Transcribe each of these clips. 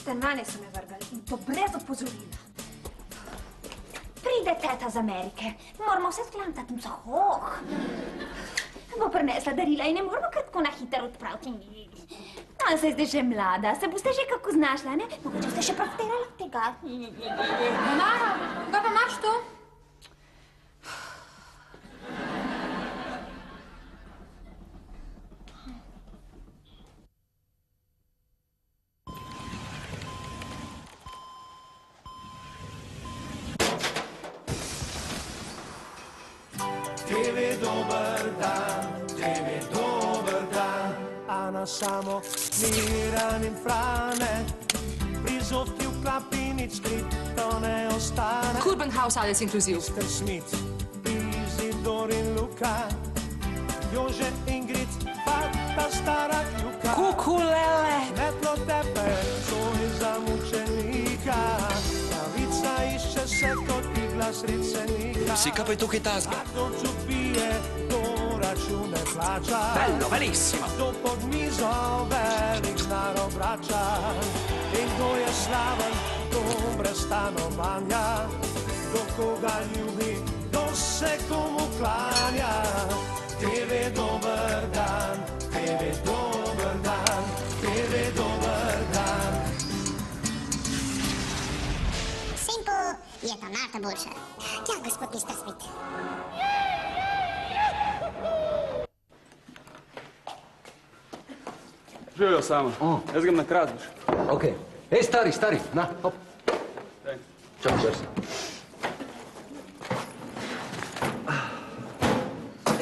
stanovanje so me vrgali in to brez opozorila. Pride teta z Amerike, moramo vse sklantati in hoh. Bo prinesla darila in ne moramo kar tako na hiter odpraviti. No, se zdaj že mlada, se boste že kako znašla, ne? Mogoče ste še profitirala od tega. Mama, kaj pa imaš to? Tebi dober dan, Ana samo miran in frane, prizovki v klapi nič skrito ne ostane. Kurbenhaus alles inklusiv. Mr. Smith, Izidor in Luka, Jože, Ingrid, pa ta stara kljuka. Kukulele! Metlo tebe, so je za mučenika, pravica išče se kot igla sredcenika. Sì, capo, tu che tasca? A to čupije, to račune plača. Bello, bellissimo! To pod mizo velik znar obrača. In kdo je slaven, to brez stanovanja. Kdo koga ljubi, kdo se komu klanja. Tebi dober dan, tebi dober dan, tebi dober dan. Simple je to nata boljše. Tja, gospod Mr. Smith. Živjo samo. Jaz grem na Krazmiš. Ok. Ej, stari, na, hop. Čakaj, drži.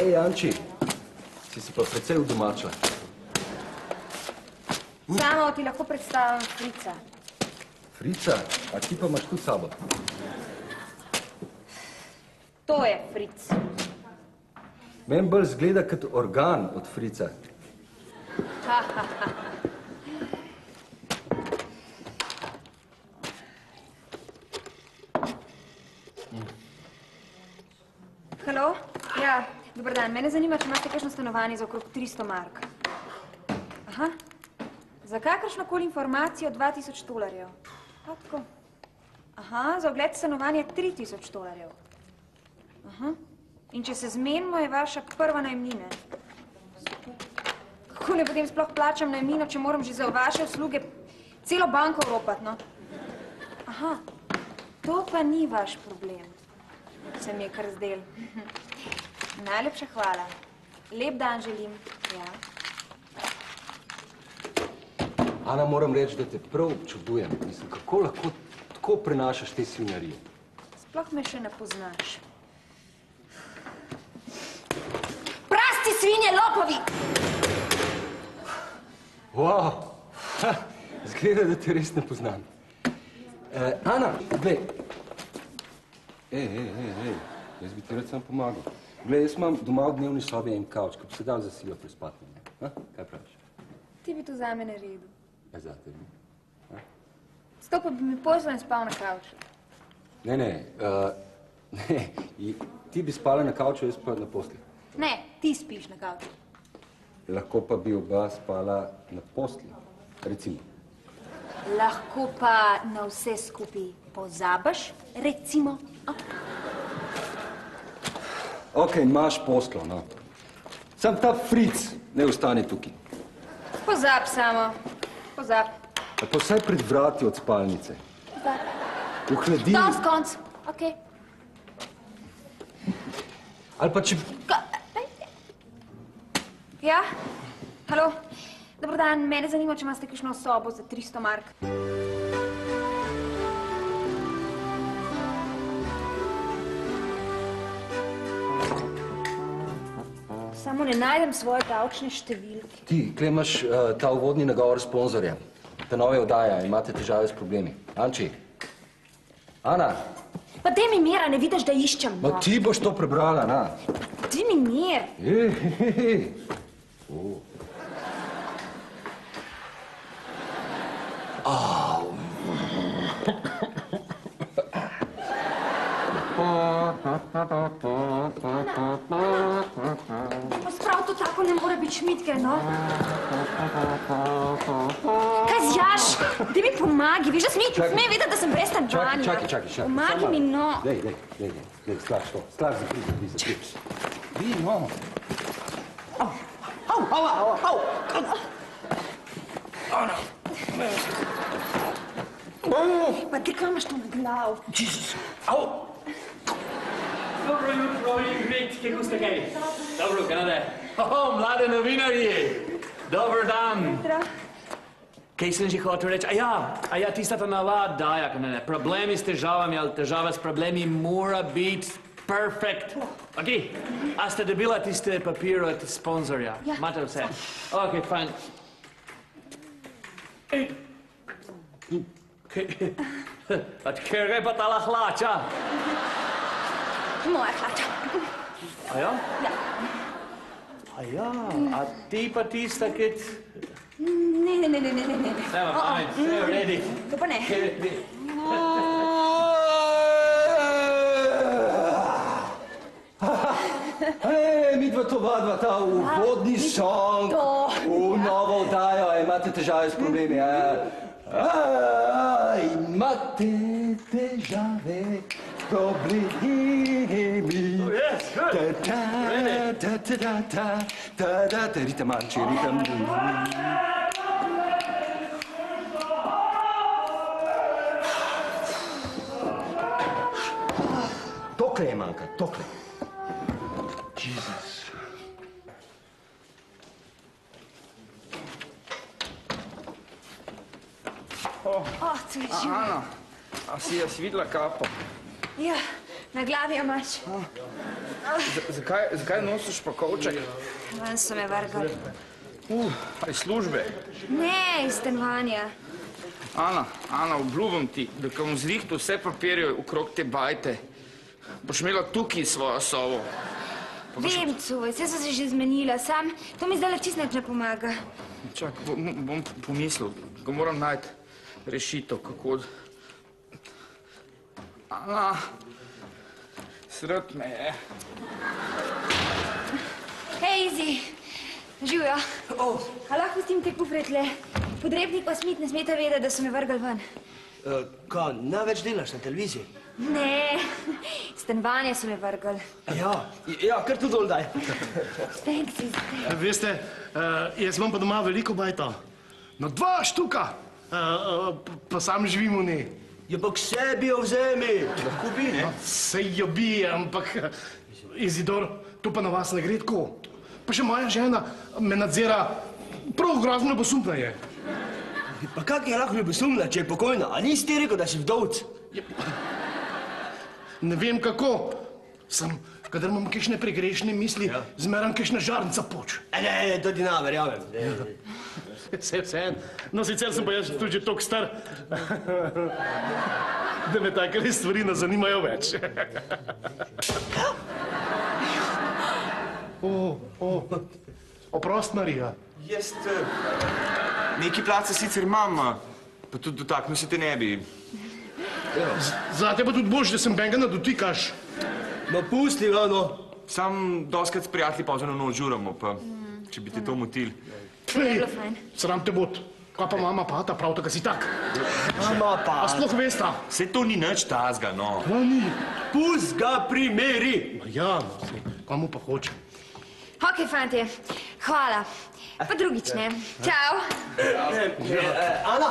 Ej, Anči, si se pa precej udomačila. Samo ti lahko predstavim Frica. Frica, a ti pa imaš tu sabo? To je Fric. Meni bolj zgleda kot organ od Frica. Halo? Ja, dober dan. Mene zanima, če imate kakšno stanovanje za okrog 300 mark. Aha. Za kakršnokoli informacijo $2000. Tako. Aha, za ogled stanovanja $3000. Aha. In če se zmenimo, je vaša prva najemnina. Kako ne potem sploh plačam najemnino, če moram že za vaše usluge celo banko ropati, no? Aha, to pa ni vaš problem, se mi je kar zdel. Najlepša hvala. Lep dan želim. Ja. Ana, moram reči, da te prav občudujem. Mislim, kako lahko tako prenašaš te svinjarije? Sploh me še ne poznaš. Prasti svinje, lopovi! Wow! Zgleda, da te res ne poznam. Ana, glej. Ej, jaz bi ti rad sam pomagal. Glej, jaz imam doma v dnevni sobi en kavč, ko bi se dal za silo prespati. Kaj praviš? Ti bi to zame naredil. Kaj za tebi? Sto pa bi mi poslal in spal na kavču. Ne, ti bi spala na kavču, jaz pa na postelji. Ne, ti spiš na kavču. Lahko pa bi oba spala na postelji, recimo. Lahko pa na vse skupaj pozabiš, recimo. Ok, imaš poslo, no. Sam ta Fric ne ostane tukaj. Pozab samo, pozab. Ali pa vsaj pred vrati od spalnice. Pozab. V hladilniku. Konc, konc, okej. Ali pa če... Ja? Halo? Dobar dan, mene zanima, če imate kakšno sobo za 300 mark. Samo ne najdem svoje davčne številke. Ti, kle imaš ta uvodni nagovor sponzorja. Ta nove oddaja, imate težave s problemi. Anči? Ana? Pa daj mi mir, ne vidiš, da iščem. Ma ti boš to prebrala, na. Daj mi mir. Ej. Sprav to tako ne more biti šmitke, no? Kaj zjaš? Ti mi pomagi, veš, da smej vedeti, da sem brez stanovanja. Čakaj. Pomagi mi, no. Dej, sklaž to. Sklaž zapri. Vi, no. Au. Pa ti kaj imaš to na glav? Au. Dobro jutro, Ingrid, kako ste kaj? Dobro, Kanade. Mlade novinarji, dober dan. Kaj sem že hotel reči? A ja, tista ta nova daja, Kanade. Problemi s težavami ali težava s problemi mora biti perfekt. Ok, a ste dobila tiste papir od sponzorja? Ja. Imate vse? Ok, fajn. Ej. Od kjer je pa tala hlača? Moja hlača. A ja? Ja. A ja, a ti pa tista, ki... Ne. Nema pamet, vse v redu. To pa ne. Midva to vadva, ta uvodni song. V novo vdajo, imate težave s problemi. Imate težave s problemi. Ritem, Anči, ritem. Tokle je manjka, tokle. Jezus. To je živo. Ana, a si videla kapo? Ja, na glavi jo imaš. Zakaj nosiš pa kovček? Ven so me vrgali. A iz službe? Ne, iz stanovanja. Ana, obljubim ti, da ko bom zrihtal vse papirje okrog te bajte, boš imela tukaj svojo sobo. Vem, Coj, vse so se že zmenila, sam to mi zdaj čist nič ne pomaga. Čak, bom pomislil, ko moram najti rešitev, kako... Ana, srd me je. Hej, Izi, živijo. A lahko pustim te kufre tle? Podrebnik pa Smit ne smeta vedeti, da so me vrgali ven. Kaj, največ delaš na televiziji? Ne, stanovanje so me vrgali. Ja, kar tu dol daj. Thanks, Izi. Veste, jaz imam pa doma veliko bajta. No, 2 štuka. Pa sam živim v njej. Ja, pa k sebi jo vzemi. Lahko bi, ne? Sej jo bi, ampak Izidor, to pa na vas ne gre tako. Pa še moja žena me nadzira, prav grozno ljubosumna je. Pa kak je lahko ljubosumna, če je pokojna? A nisi ti rekel, da si vdovc? Ne vem kako. Sem, kadar imam kakšne pregrešne misli, zmeram kakšna žarnica poč. Ne, to ti ne verjamem. Vse. No, sicer sem pa jaz tudi že toliko star, da me takele stvari ne zanimajo več. Oprost, Marija. Jaz neki place sicer imam, pa tudi dotaknil se te ne bi. Zate pa tudi boš, da sem benga ne dotikaš. Ma pusti, no. Sam doskrat s prijatelji pozno noč žuramo, pa če bi te to motil. To je bilo fajn. Sram te bod. Kaj pa mama pa, ta prav tako si tak. Mama pa. A sploh vesta? Saj to ni nič tazga, no. No, ni. Pust ga primeri. Ma ja, kaj mu pa hoče. Ok, fantje, hvala. Pa drugič ne. Čau. Ana,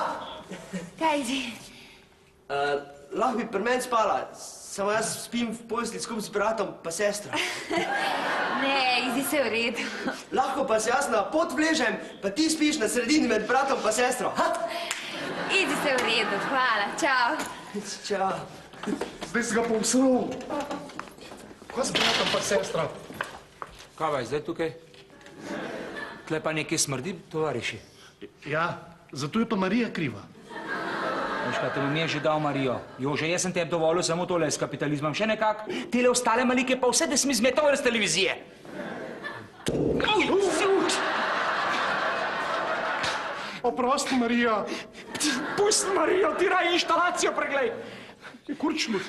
Kaj, Izi? lahko bi pri meni spala, samo jaz spim v postelji skupaj s bratom pa sestro. Ne, Izi, se v redu. Lahko pa se jaz na pot vležem, pa ti spiš na sredini med bratom pa sestro. Izi, se v redu, hvala. Čau. Čau. Zdaj si ga pa usrl. Kaj s bratom pa sestra? Kaj vaj, zdaj tukaj? Tle pa nekaj smrdi, tovariši. Ja, zato je pa Marija kriva. Veš kaj, te bom jaz že dal Marijo. Jože, jaz sem tebi dovolil samo tole s kapitalizmom. Še nekak, tele ostale malike pa vse, da si mi zmetal z televizije. Oprosti, Marija. Pusti, Marijo, ti raj inštalacijo preglej. Kurčmus.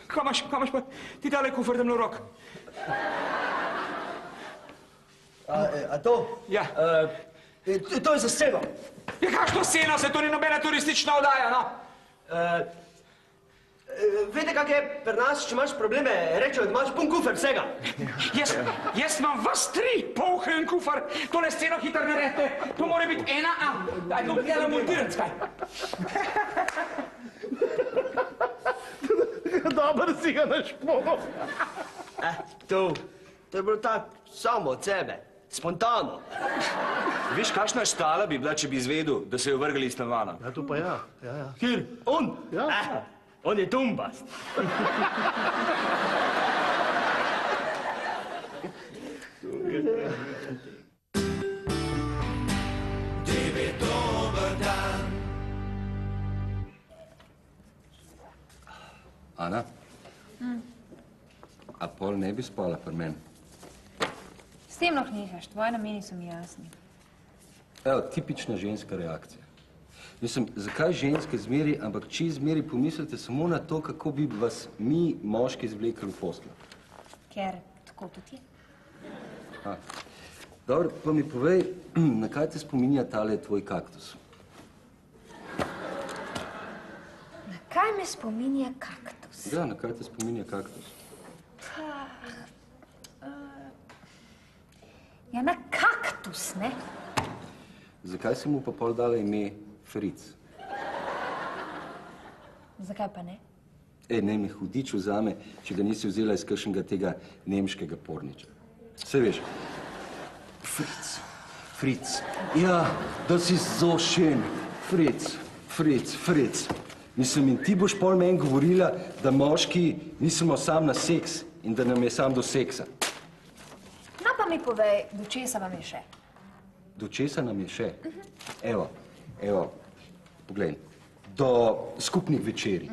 Kaj imaš pa? Ti dale kufer, da mi v rok. A to? Ja. To je za sceno. Ja, Kakšno sceno, se to ni nobena turistična oddaja, no? Veste, kak je pri nas, če imaš probleme, rečejo, da imaš pun kufer vsega. Jaz imam vas 3 poln kufar. Tole sceno hitro naredite. To mora biti 1A. Daj, to bi gledala montirati, skaj. Dobar si ga našpomil. To je bilo tako samo od sebe, spontano. Veš, kakšna štala bi bila, če bi izvedel, da so jo vrgli iz stanovana? Ja, to pa ja. Kjer? On? Ja. On je tumbast. Tebi dober dan. Ana? A pol ne bi spala pri meni? S tem noh nehaš, tvoji nameni so mi jasni. Evo, tipična ženska reakcija. Mislim, zakaj ženske zmeri, ampak če zmeri pomislite samo na to, kako bi vas mi, moški, zvlekli v posteljo. Ker tako tudi je. Dobro, pa mi povej, na kaj te spominja tale tvoj kaktus? Na kaj me spominja kaktus? Ja, na kaj te spominja kaktus? Ja, na kaktus, ne? Zakaj si mu pa pol dala ime Fritz? Zakaj pa ne? Ne me hudič vzame, če ga nisi vzela iz kakšnega tega nemškega porniča. Saj veš, Fritz. Ja, das ist so schön. Fritz. Mislim, in ti boš pol meni govorila, da moški nismo sam na seks in da nam je sam do seksa. No pa mi povej, do česa vam je še? Do česa nam je še? Evo, poglej, do skupnih večerij,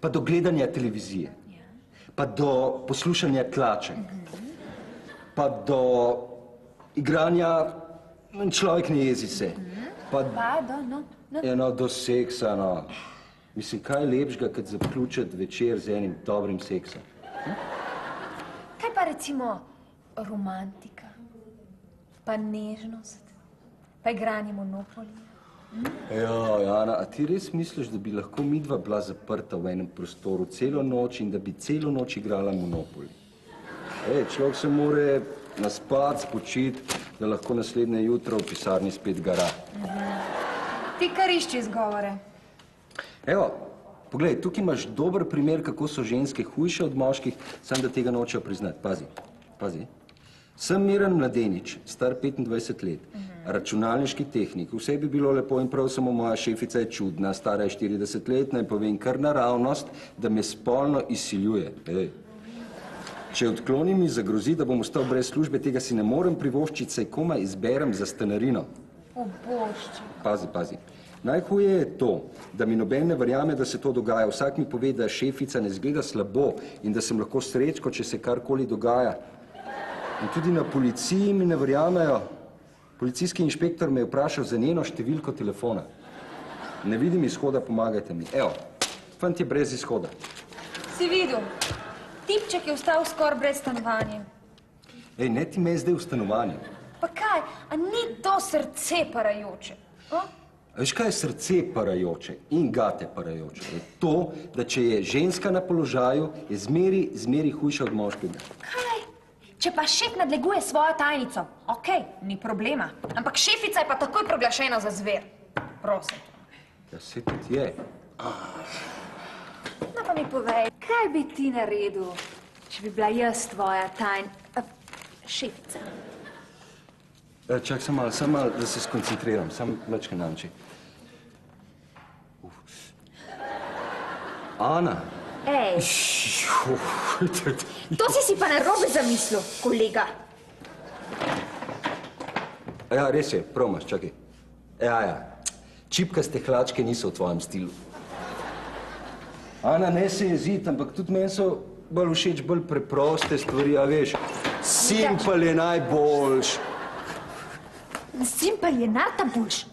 pa do gledanja televizije, pa do poslušanja tlače, pa do igranja Človek ne jezi se, pa do seksa, no. Mislim, kaj je lepšega, kot zaključiti večer z enim dobrim seksom? Kaj pa recimo romantika, pa nežnost, pa igranje Monopolija? Jana, a ti res misliš, da bi lahko midva bila zaprta v enem prostoru celo noč in da bi celo noč igrala Monopoly? Človek se more naspati, spočiti, da lahko naslednje jutro v pisarni spet gara. Ti kar išči izgovore. Evo, poglej, tukaj imaš dober primer, kako so ženske hujše od moških, samo da tega nočejo priznati. Pazi. Sem Miran Mladenič, star 25 let, računalniški tehnik. Vse bi bilo lepo in prav, samo moja šefica je čudna, stara je 40 let, naj povem kar naravnost, da me spolno izsiljuje. Če odklonim in zagrozi, da bom ostal brez službe, tega si ne morem privoščiti, saj komaj izberem za stanarino. O bošče. Pazi. Najhuje je to, da mi noben ne verjame, da se to dogaja. Vsak mi pove, da šefica ne zgleda slabo in da sem lahko srečko, če se karkoli dogaja. In tudi na policiji mi ne verjamejo. Policijski inšpektor me je vprašal za njeno številko telefona. Ne vidim izhoda, pomagajte mi. Evo, fant je brez izhoda. Si videl? Tipček je ostal skoraj brez stanovanja. Ne ti me zdaj v stanovanju. Pa kaj, a ni to srce parajoče? Veš, kaj je srce parajoče in gate parajoče? Je to, da če je ženska na položaju, je zmeri hujša od moškega. Kaj? Če pa šef nadleguje svojo tajnico, okej, ni problema. Ampak šefica je pa takoj proglašena za zver. Prosim. Ja, se tudi je. No pa mi povej, kaj bi ti naredil, če bi bila jaz tvoja šefica? Čak, samo malo, da se skoncentriram. Samo mlečke namči. Ana! Ej! To si pa narobe zamislil, kolega. Ja, res je, prav imaš, čakaj. Ja. Čipkaste hlačke niso v tvojem stilu. Ana, ne se jeziti, ampak tudi meni so bolj všeč bolj preproste stvari, a veš. Simpel je najboljš. Simpel je najboljš.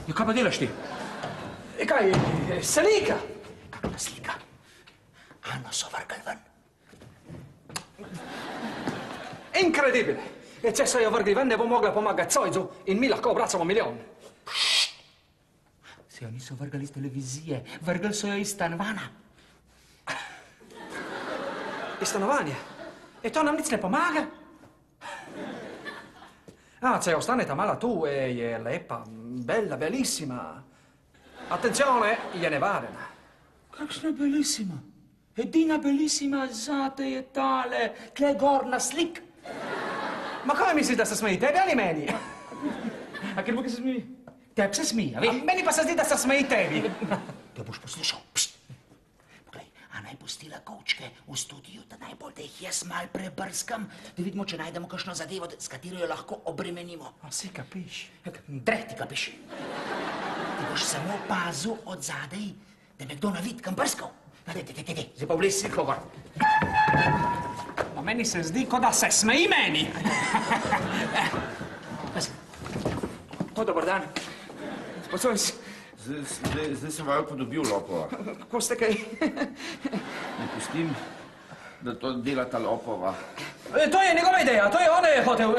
Ja, kaj pa delaš ti? Kaj, Slika! Kakšna slika? Ano so vrgli ven. Incredibile! Če so jo vrgli ven, ne bo mogla pomagati Cojzu in mi lahko obracamo milijon. Se jo niso vrgli iz televizije, vrgli so jo iz stanovanja. Iz stanovanja? To nam nic ne pomaga? Se ostaneta mala tu, je lepa, bella, bellissima. Attenzione, je nevarna. Kakšna bellissima? Edina bellissima zate je tale, tle gor na slik. Ma kaj misliš, da se smeji tebi ali meni? A ker boke se smeji? Tebi se smije, a meni pa se zdi, da se smeji tebi. Da boš poslušal. Poglej, Ana je pustila kovčke v studiu, da najbolj, da jih jaz mal prebrskam, da vidimo, če najdemo kakšno zadevo, s katero jo lahko obremenimo. A si kapiš? Dreh ti kapiš. Ti boš samo pazil od zadej, da me kdo na vid kam brskal. Dej, zdaj pa vlezi sliko gor. Meni se zdi, kot da se smeji meni. Dobar dan. Spocoj si. Zdaj sem vaju podobil Lopova. Kako ste kaj? Ne pustim, da to dela ta Lopova. To je njegova ideja, to je on je hotel,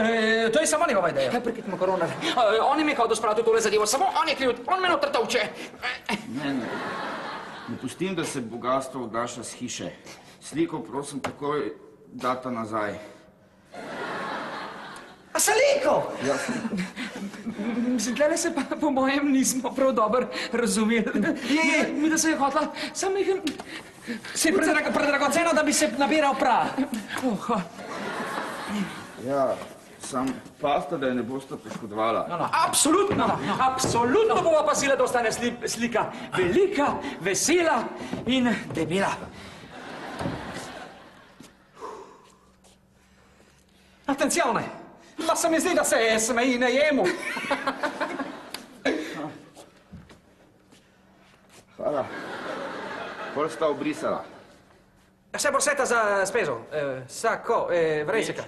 to je samo njegova ideja. Kaj prekitimo koronar? On mi je kao dospravil tole zadevo, samo on je kriv, on me noter tolče. Ne pustim, da se bogatstvo odnaša z hiše. Sliko, prosim, takoj data nazaj. A Sliko? Ja, Sliko. Tlele se pa po mojem nismo prav dobro razumeli. Mi da se je hotla, sam jih... Se je predragoceno, da bi se nabiral prav. Ja, sam pazite, da je ne boste poškodovala. Absolutno bova pazila, da ostane slika velika, vesela in debela. Attenzione! Ma se mi zdi, da se smeji najemu. Hvala. Pol sta obrisala. Še borseta za spezo. Sako, vrejčeka.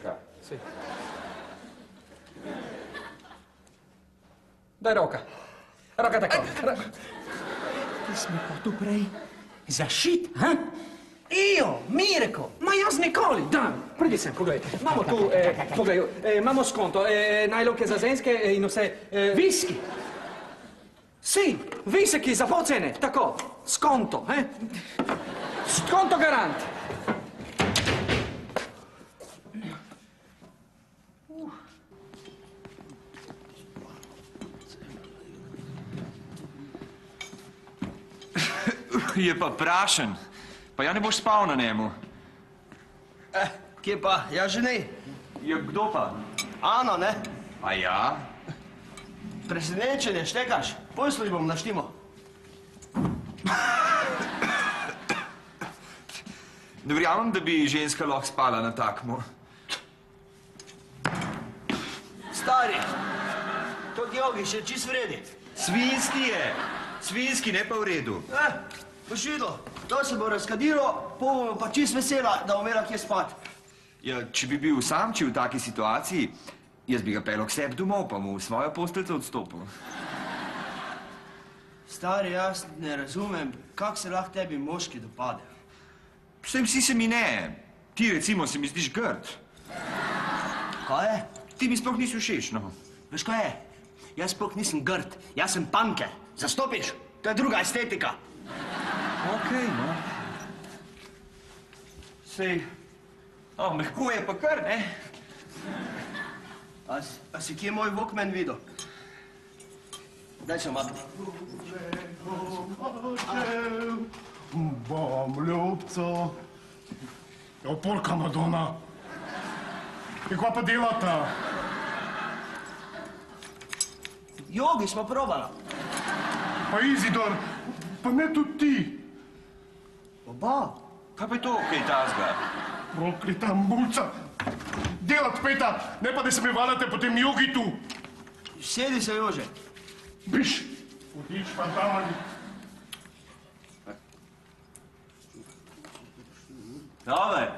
Daj roka. Roka tako. Ti smo pa tu prej zašit, ha? Io, Mirko, ma jaz nikoli, dan, pridi sem, poglej, imamo tu, poglej, imamo skonto, najlonke za ženske in vse, viski. Si, viseki za pocene, tako, skonto, skonto garant. Je pa prašen. Pa ja ne boš spal na njemu. Kje pa? Ja že ne. Ja, kdo pa? Ana, ne? A ja? Presenečenje, štekaš? Poslali bom naštimo. Ne verjamem, da bi ženska lahko spala na takmu. Stari, to jogi še čist vredi. Svinski je. Svinski, ne pa v redu. Boš videl, to se bo razkadilo, bomo pa čist vesela, da bom imela kje spat. Ja, če bi bil samči v taki situaciji, jaz bi ga pelil k sebi domov, pa mu v svojo posteljico odstopil. Stari, jaz ne razumem, kak se lahko tebi moški dopade. Vsem si se mi ne. Ti recimo se mi zdiš grd. Kaj je? Ti mi sploh nisi všeč, no. Veš kaj je? Jaz sploh nisem grd, jaz sem punker. Zastopiš? To je druga estetika. Okej, no. Sej, mehko je pa kar, ne? A si kje moj Walkman videl? Daj se makni. Bom ljubco. Oporka Madonna. In kva pa delata? Jogi smo probala. Pa Izidor, pa ne tudi ti. Oba. Kaj pa je to, kaj tazga? Prokleta mulca. Delat peta, ne pa da se me valate po tem jogi tu. Sedi se, Jože. Biš, odič pa tam ali... Dobar.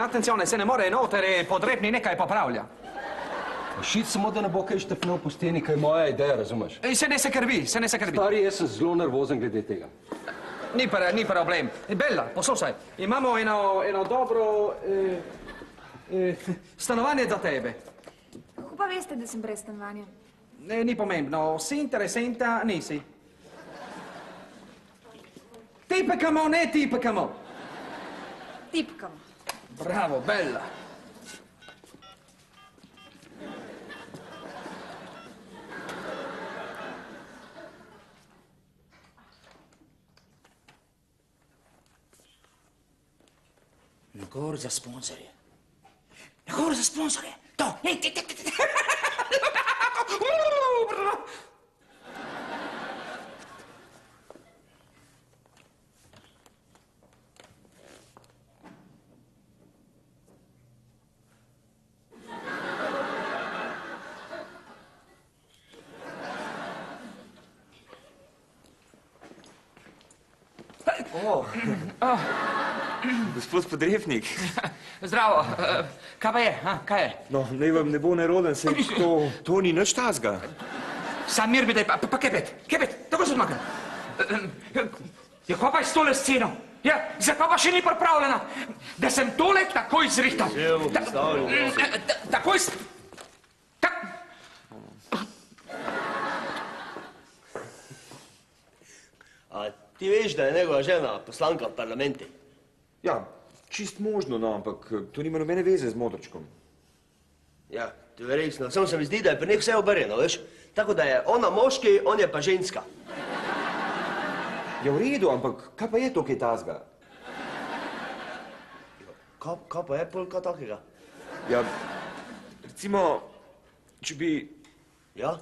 attenzione, se ne more notere, podrepni nekaj popravlja. Šit samo, da ne bo kaj štefnil po steni, kaj je moja ideja, razumeš? Se ne se krvi. Stari, jaz sem zelo nervozen glede tega. Ni problem. Bella, poslušaj, imamo eno dobro stanovanje za tebe. Kako pa veste, da sem brez stanovanja? Ni pomembno, si interesenta, nisi. Tipkamo, ne tipkamo. Tipkamo. Bravo, Bella. Nagor za sponzorje. Nagor za sponzorje. To, ej, ti. Gospod Podrepnik. Zdravo, kaj pa je, kaj je? No, naj vam ne bo neroden, saj to ni nič tazga. Sam mir mi daj, pa kepet, tako se odmaknem. Ja, kaj pa je s tole sceno? Ja, zakaj pa še ni pripravljena? Da sem tole takoj zrihtal. Takoj... A ti veš, da je njegova žena poslanka v parlamenti? Ja, čist možno, no, ampak to nima nobene veze z modrčkom. Ja, to je resno. Samo se mi zdi, da je pri njih vse obrnjeno, veš? Tako da je ona moški, on je pa ženska. Ja, v redu, ampak kaj pa je to kaj tazga? Kaj pa je pol kaj takega? Ja, recimo, če bi... Ja?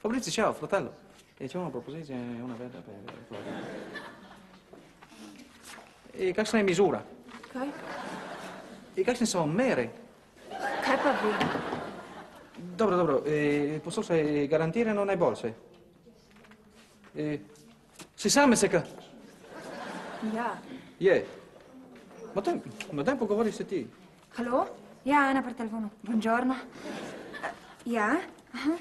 Fabrizio, ciao, fratello. C'è una proposizione, una bella per... E kakšna je misura? Kaj? E kakšne so mere? Kaj pa vi? Dobro. Poslušaj, garantirano najboljše. Si same se ka? Ja. Je. Ma daj pogovori se ti. Halo? Ja, Ana pri telefonu. Buongiorno. Ja? Aha.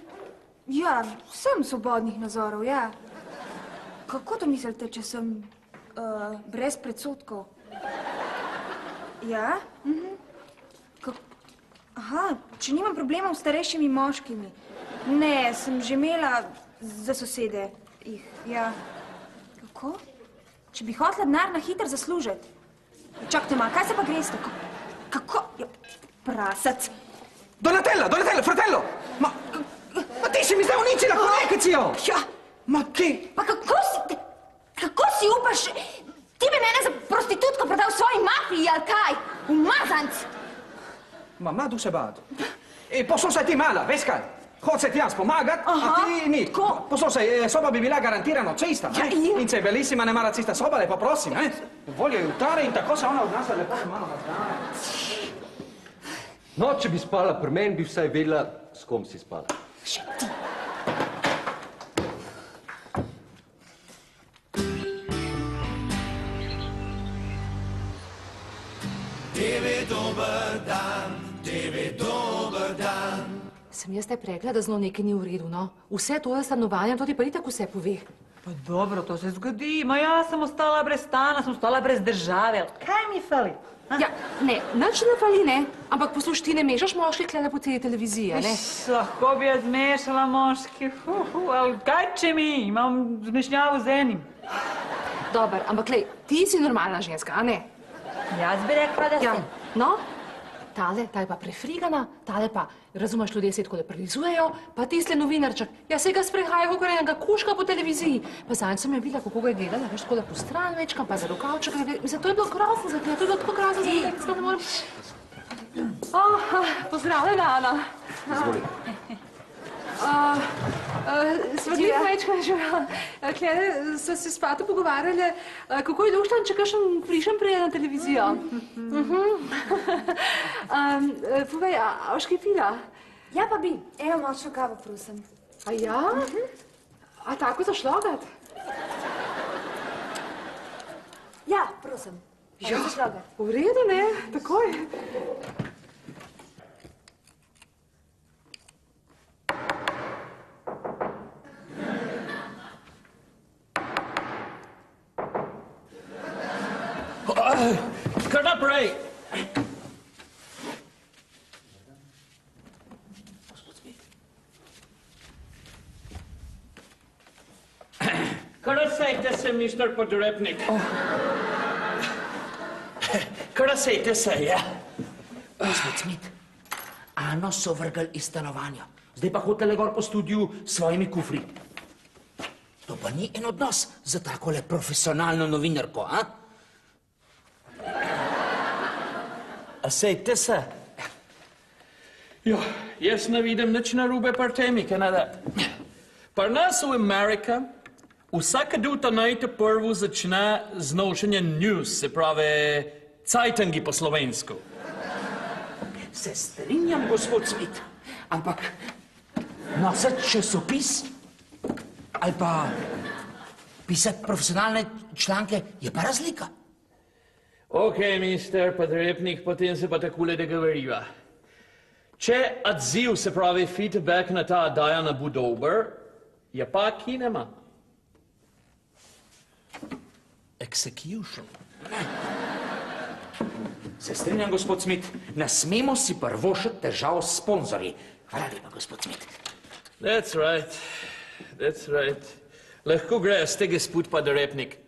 Ja, sem svobodnih nazorov, ja. Kako to mislite, če sem brez predsodkov? Ja? Aha, če nimam problemov s starejšimi moškimi. Ne, sem že imela za sosede jih, ja. Kako? Če bi hotela denar na hitro zaslužiti. Čakajte malo, kaj se pa greste? Kako? Ja, prasac. Donatella, fratello! Ma ti si mi zdaj uničila konekcijo! Ja. Ma ti... Pa kako si upaš? Ti bi mene za prostitutko prodal svoji mafiji, ali kaj? Umazanc! Ma mladu se bad. Poslušaj ti mala, veš kaj? Hoď se ti jaz pomagat, a ti ni. Poslušaj, soba bi bila garantirano čista, ne? In če je bellissima, ne mara čista soba, lepo prosim, ne? Voljo jutare in tako se ona odnasa lepo se malo nazdrave. No, če bi spala pri meni, bi vsaj vedela, s kom si spala. Še ti. Tebi dober dan. Sem jaz te rekla, da z njo nekaj ni v redu, no? Vse to je stanovanje, to ti pa itak vse pove. Pa dobro, to se zgodi. Ma jaz sem ostala brez stana, sem ostala brez države. Kaj mi fali? Ja, ne, nič ne fali, ne? Ampak posluš, ti ne mešaš moških tule po celi televiziji, a ne? Lahko bi jaz zmešala moški. Ali kaj če mi? Imam zmešnjavo z enim. Dobar, ampak lej, ti si normalna ženska, a ne? Jaz bi rekla, da sem. No? Ta je pa prefrigana, tale pa, razumeš, ljudje se tako prilizujejo, pa tisle novinarček, ja se ga sprehaja, kako enega kuška po televiziji. Pa zanj sem jo videla, kako ga je gledala, veš, tako da po stran večkam, pa za rokavček, mislim, to je bilo grozno za gled, to je bilo tako grozno za gled, da ne morem... Pozdravljena, Ana. Izvoli. Svetlik majčka, Klede, so se s Pato pogovarjali, kako je luštan, če kakšen frišen prije na televizijo. Povej, a boš kaj pila? Ja, pa bi. Evo močno kavo, prosim. A ja? A tako za šlogat? Ja, prosim. Ja, v redu, ne? Takoj. Kar naprej! Kar sejte se, mister Podrepnik. Kar sejte se, ja. Gospod Smith, Ano so vrgli iz stanovanja. Zdaj pa hotele gor po studiu s svojimi kufri. To pa ni en odnos za takole profesionalno novinarko, a? A sejte se? Jo, jaz ne vidim nič narobe pri temi, Kanada. Pri nas v Amerika vsaka duta najte prvo začne z nošenjem news, se pravi cajtangi po slovensko. Se strinjam, gospod Smith, ampak nositi časopis ali pa pisati profesionalne članke je pa razlika. Ok, mister Podrepnik, potem se pa takole dogovoriva. Če odziv, se pravi feedback na ta oddaja ne bo dober, je pa kinema. Execution. Se strinjam, gospod Smith, ne smemo si prvošiti težav s sponzorji. Hvala lepa, gospod Smith. That's right, that's right. Lahko gre, ste gospod Podrepnik.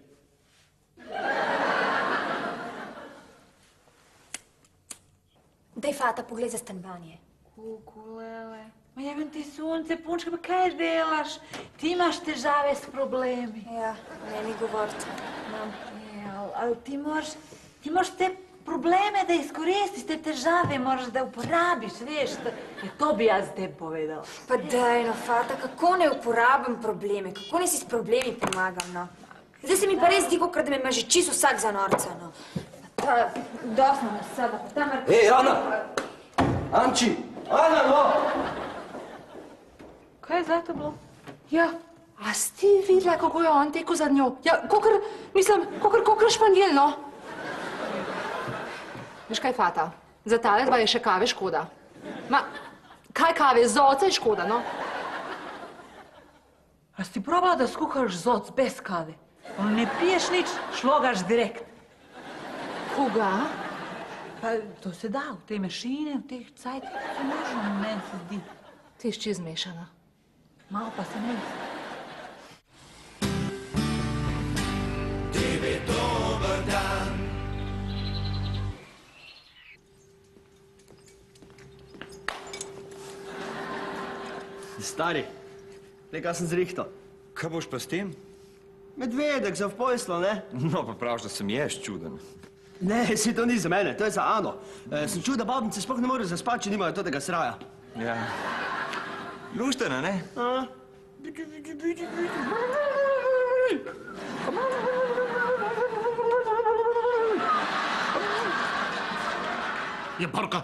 Daj, Fata, pogled za stanovanje. Kukulele. Ma jebem ti sunce, punčka, pa kaj delaš? Ti imaš težave s problemi. Ja, ne mi govoriti. Ali ti moraš te probleme da izkoristiš, te težave moraš da uporabiš, veš? To bi jaz tebi povedala. Pa daj, no, Fata, kako ne uporabim probleme? Kako ne si s problemi pomagam, no? Zdaj se mi pa res zdi, kot da me ima že čisto vsak za norca, no. Dosno me sada, pa tam... Ej, Ana! Anči! Ana, no! Kaj je zdaj to bilo? Ja, a si ti videla, kako je on tekel za njo? Ja, kakor španjel, no? Veš kaj, Fata, za tale dva je še kave škoda. Ma, kaj kave, zoca je škoda, no? A si probala, da skuhaš zoc bez kave? Ne piješ nič, šlogaš direkt. Koga? Pa to se da, v te mašine, v teh cajtih, to možno meni se zdi. Ti si čez mešana. Malo pa se ne. Tebi dober dan. Stari, nekaj sem zrihtal. Kaj boš pa s tem? Medvedek za v poslu, ne? No, pa praviš, da sem jaz čuden. Ne, si to ni za mene, to je za Ano. Sem čutil, da babnice sploh ne morejo zaspati, če nimajo tega sraja. Ja. Luštena, ne? Je Parka,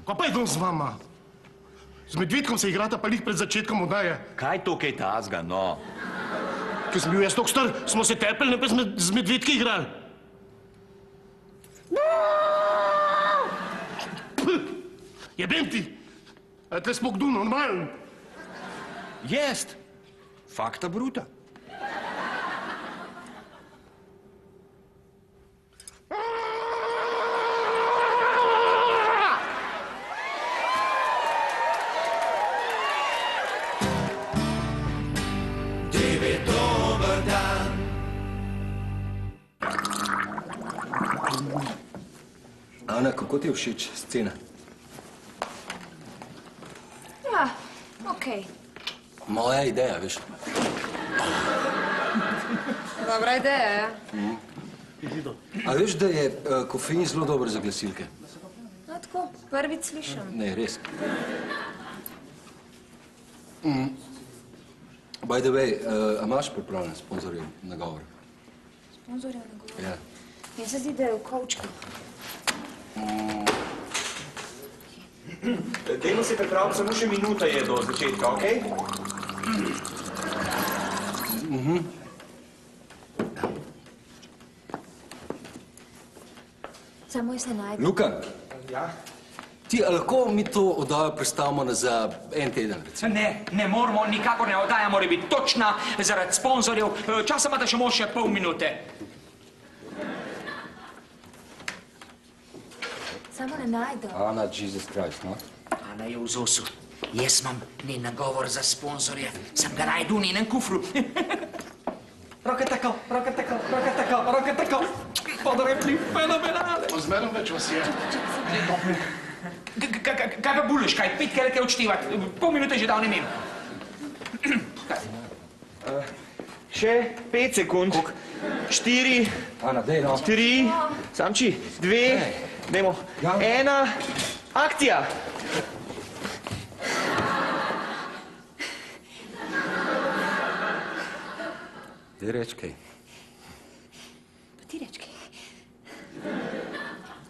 kaj pa je dom z vama? Z medvedkom se igrata pa lih pred začetkom oddaje. Kaj to kaj tazga, no? Ko sem bil jaz toliko star, smo se tepeli, ne pa z medvedki igrali. Jebem ti! A tle smo kdo normalen? Jest! Fakta bruta. Tebi dober dan. Ana, kako ti je všeč scena? Ja, okej. Moja ideja, veš. Dobra ideja, ja. A veš, da je kofein zelo dober za glasilke? No, tako, prvič slišim. Ne, res. By the way, a imaš pripravljen sponzorjev nagovor? Sponzorjev nagovor? Ja. Meni se zdi, da je v kovčku. Dajmo se pripraviti, samo še minuta je do začetka, okej? Samo jaz ne najdem. Luka, Ja? ti lahko mi to oddajo predstavimo za en teden, recimo? Ne moramo, nikakor ne, oddaja mora biti točna zaradi sponzorjev. Časa imate še še pol minute. Samo ne najdem. Ana, Jesus Christ, no? Ana je v ZOS-u. Jaz imam njen nagovor za sponzorje. Sem ga najdu v njenem kufru. Roke tako. Podrepli, fenomenale. Zmerom več vas je. Kaj pa buleš, kaj? 5 kelke odštevati. Pol minute že davno imel. Še 5 sekund. 4, Ana, dej, no. 3, samči, 2, dajmo, 1, akcija! Dej reč kaj. Pa ti reč kaj.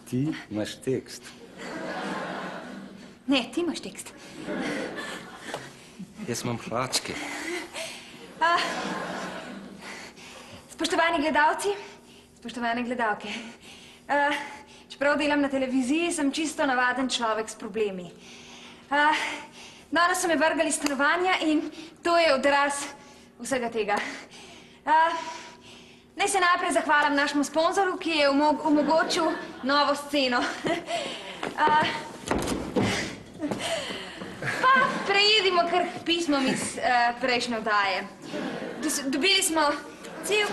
Ti imaš tekst. Ne, ti imaš tekst. Jaz imam hlačke. Spoštovani gledalci, spoštovane gledalke. Čeprav delam na televiziji, sem čisto navaden človek s problemi. Danes so me vrgali iz stanovanja in to je odraz vsega tega. Naj se najprej zahvalim našemu sponzoru, ki je omogočil novo sceno. Pa prejedimo kar pismom iz prejšnje oddaje. Dobili smo cel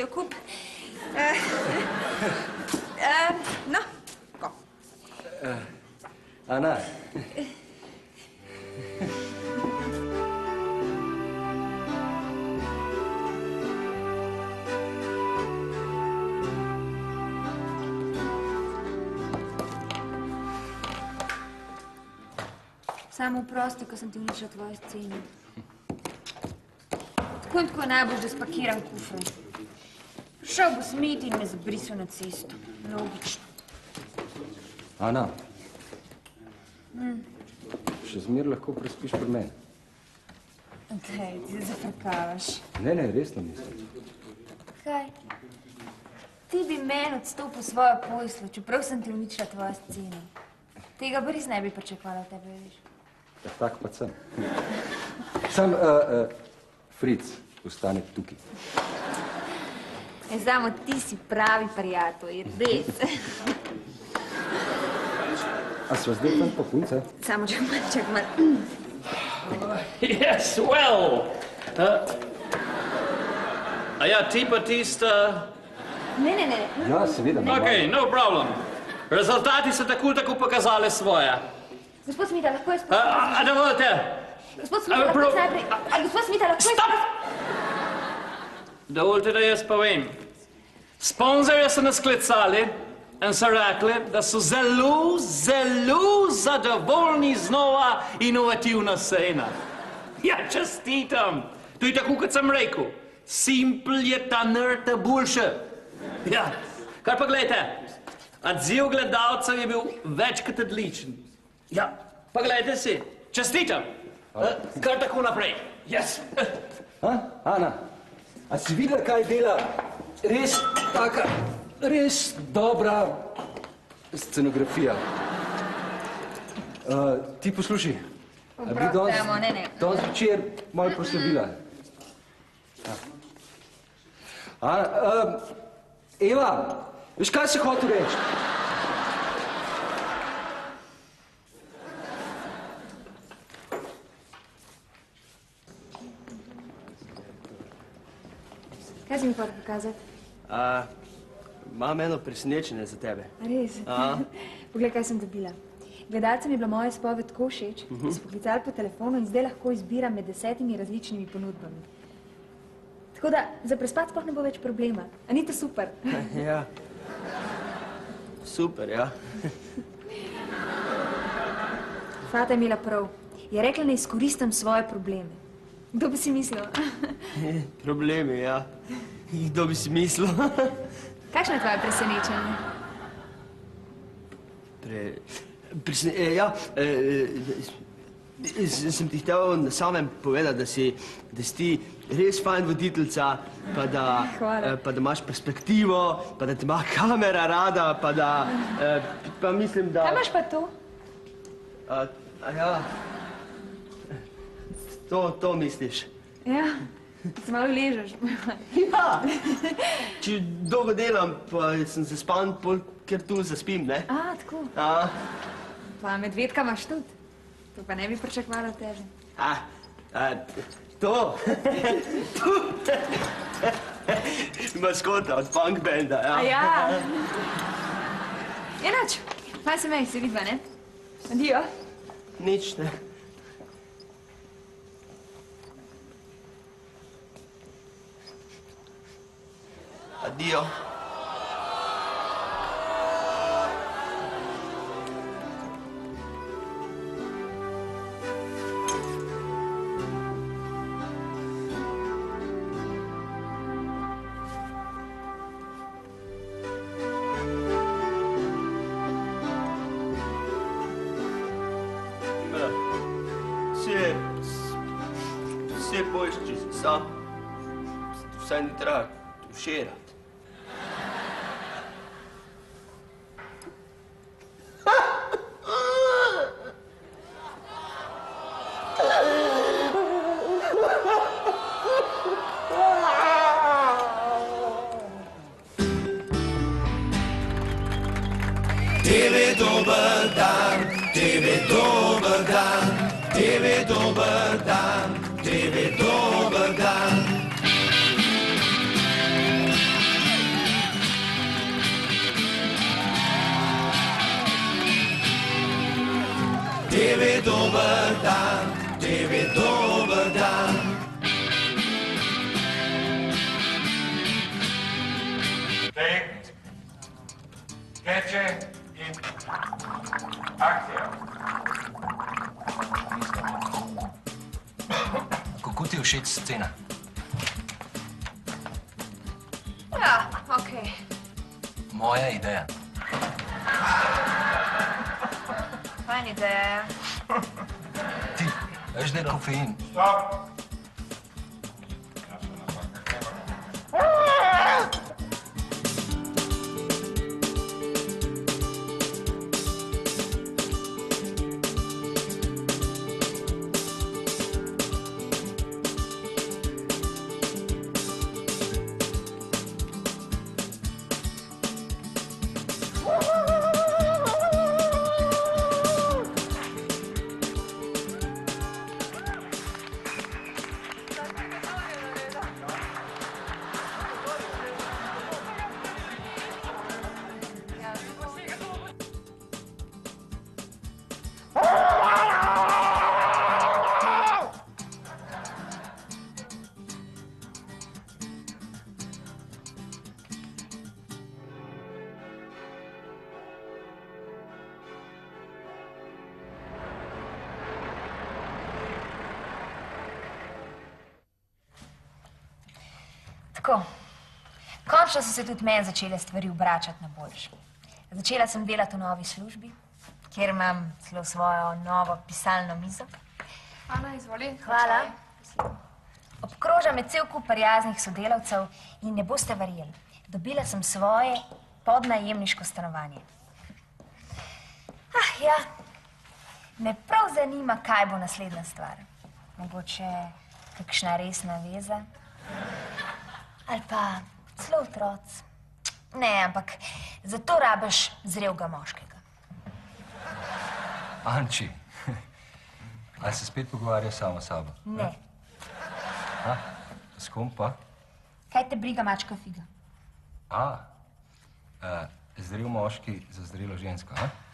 kup. No, ko? Ana. Samo prosto, ko sem ti uničila tvojo sceno. Tako in tako je najbolj, da spakiram kufr. Šel bo smet in me zbrisal na cesto. Logično. Ana. Še zmer lahko prespiš pri meni. Daj, ti se zafrkavaš. Ne, resno mislim. Kaj? Ti bi meni odstopil svojo poslo, čeprav sem ti uničila tvojo sceno. Tega pa res ne bi pričakovala od tebe, veš. Ja, tak pa sem. Sam, Fritz, ostane tukaj. Samo ti si pravi prijatelj, res. A sva zdaj tam pa punce? Samo čak mal. Yes, well. A ja, ti pa tista... Ne. Ja, seveda. Ok, no problem. Rezultati so tako pokazali svoje. Gospod Smita, lahko jaz A dovolite? Gospod Smita, lahko jaz najprej... Gospod Smita, lahko jaz... Stop! Dovolite, da jaz povem. Sponzorje so nas klicali in so rekli, da so zelo zadovoljni z nova inovativna scena. Ja, čestitam. To je tako, kot sem rekel. Simple je ta nrta boljše. Ja, kar pa gledajte, odziv gledalcev je bil več kot odličen. Ja, pa gledajte si, čestitam. Kar tako naprej. Yes. Ana, a si videla, kaj dela res taka, res dobra scenografija? Ti poslušaj. Oprostimo, ne. Danes večer malo proslavila. Eva, veš, kaj si hotel reči? Kaj si mi hotel pokazati? Imam eno presenečenje za tebe. Res? Poglej, kaj sem dobila. Gledalcem je bila moja izpoved tako všeč, da so poklicali po telefonu in zdaj lahko izbiram med 10 različnimi ponudbami. Tako da za prespati sploh ne bo več problema. A ni to super? Ja. Super, ja. Fata je imela prav. Je rekla, ne izkoristim svoje probleme. Kdo bi si mislil? Problemi, ja. Kdo bi si mislil? Kakšno je tvoje presenečenje? Sem ti hotel na samem povedati, da si ti res fajn voditeljica, pa da imaš perspektivo, pa da te ima kamera rada, pa mislim, da... Kaj imaš pa tu? Ja, to misliš. Ja, se malo ležeš. Ja, če dolgo delam, pa sem zaspan, ker tu zaspim, ne? Tako. Pa medvedka imaš tudi. To pa ne bi pričakovala teže. To? Maskota od punk benda, ja. Ja. Enač, pa se mej, se vidva, ne? Adijo. Nič, ne. Adijo. Vse boš, če si sam. Vsaj ni treba tuširati. Tebi dober dan, tebi dober dan, tebi dober dan, tebi dober dan. Tebi dober dan, tebi dober dan. Keče in akcija. Kako ti je všeč scena? Ja, okej. Moja ideja. Fajn ideja, ja. Ti, veš, da je kofein. Stop! Tako, končno so se tudi meni začele stvari obračati na boljše. Začela sem delati v novi službi, kjer imam celo svojo novo pisalno mizo. Ana, izvoli. Hvala. Obkroža me cel kup prijaznih sodelavcev in ne boste verjeli, dobila sem svoje podnajemniško stanovanje. Ja, me prav zanima, kaj bo naslednja stvar. Mogoče kakšna resna veza. Ali pa celo otroc. Ne, ampak zato rabiš zrelega moškega. Anči, ali se spet pogovarjaš sama s sabo? Ne. S kom pa? Kaj te briga mačka figa? Zrel moški za zrelo žensko, a?